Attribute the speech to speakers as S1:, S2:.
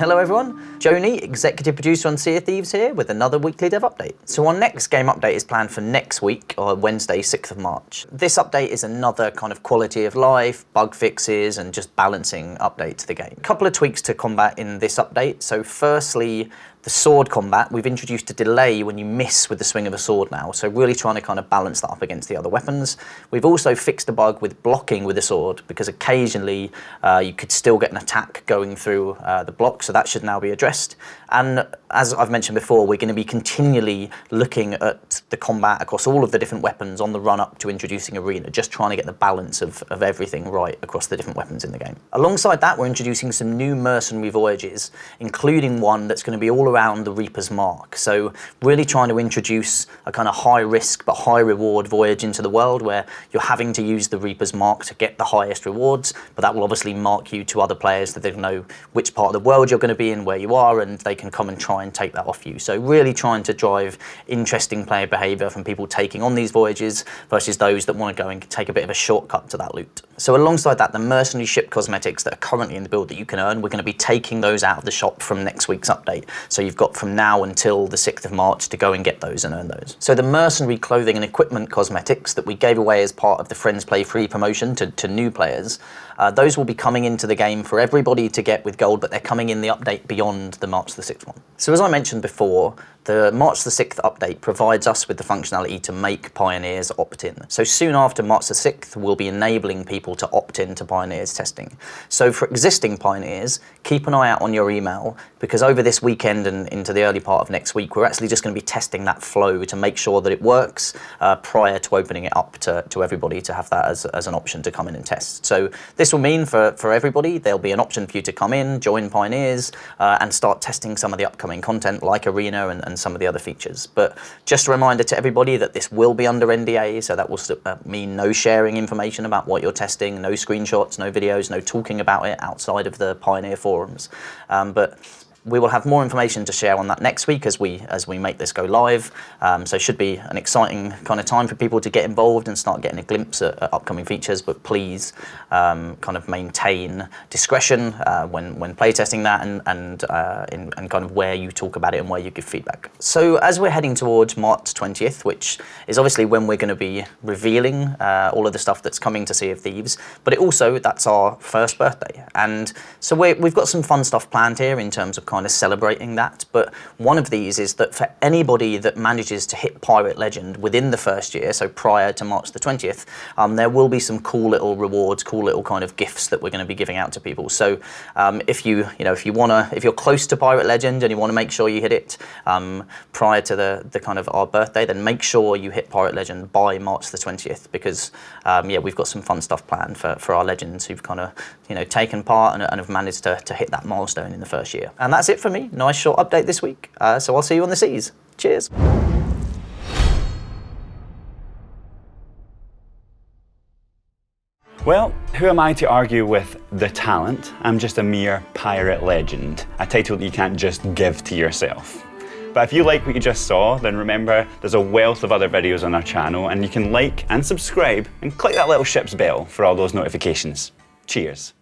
S1: Hello everyone, Joni, executive producer on Sea of Thieves here with another weekly dev update. So our next game update is planned for next week, or Wednesday, 6th of March. This update is another kind of quality of life, bug fixes, and just balancing update to the game. A couple of tweaks to combat in this update. So firstly, the sword combat, we've introduced a delay when you miss with the swing of a sword now, so really trying to kind of balance that up against the other weapons. We've also fixed a bug with blocking with the sword, because occasionally you could still get an attack going through the block, so that should now be addressed. And as I've mentioned before, we're going to be continually looking at the combat across all of the different weapons on the run up to introducing Arena, just trying to get the balance of everything right across the different weapons in the game. Alongside that, we're introducing some new Mercenary voyages, including one that's going to be all around the Reaper's Mark. So really trying to introduce a kind of high risk but high reward voyage into the world where you're having to use the Reaper's Mark to get the highest rewards, but that will obviously mark you to other players that they know which part of the world you're going to be in, where you are, and they can come and try and take that off you. So really trying to drive interesting player behavior from people taking on these voyages versus those that want to go and take a bit of a shortcut to that loot. So alongside that, the Mercenary ship cosmetics that are currently in the build that you can earn, we're going to be taking those out of the shop from next week's update. So you've got from now until the 6th of March to go and get those and earn those. So the Mercenary clothing and equipment cosmetics that we gave away as part of the Friends Play Free promotion to new players, those will be coming into the game for everybody to get with gold, but they're coming in the update beyond the March the 6th one. So as I mentioned before, the March the 6th update provides us with the functionality to make Pioneers opt in. So soon after March the 6th, we'll be enabling people to opt in to Pioneers testing. So for existing Pioneers, keep an eye out on your email, because over this weekend and into the early part of next week, we're actually just going to be testing that flow to make sure that it works prior to opening it up to everybody to have that as an option to come in and test. So this will mean for everybody, there'll be an option for you to come in, join Pioneers, and start testing some of the upcoming content like Arena and some of the other features. But just a reminder to everybody that this will be under NDA, so that will mean no sharing information about what you're testing, no screenshots, no videos, no talking about it outside of the Pioneer forums. But we will have more information to share on that next week as we make this go live. So it should be an exciting kind of time for people to get involved and start getting a glimpse at upcoming features. But please kind of maintain discretion when playtesting that and kind of where you talk about it and where you give feedback. So as we're heading towards March 20th, which is obviously when we're going to be revealing all of the stuff that's coming to Sea of Thieves, but that's our first birthday. And so we've got some fun stuff planned here in terms of kind of celebrating that, but one of these is that for anybody that manages to hit Pirate Legend within the first year, so prior to March the 20th, there will be some cool little rewards, cool little kind of gifts that we're going to be giving out to people. So if you're close to Pirate Legend and you want to make sure you hit it prior to the kind of our birthday, then make sure you hit Pirate Legend by March the 20th, because we've got some fun stuff planned for our legends who've kind of taken part and have managed to hit that milestone in the first year. And that's it for me. Nice short update this week. So I'll see you on the seas. Cheers.
S2: Well, who am I to argue with the talent? I'm just a mere pirate legend, a title that you can't just give to yourself. But if you like what you just saw, then remember there's a wealth of other videos on our channel, and you can like and subscribe and click that little ship's bell for all those notifications. Cheers.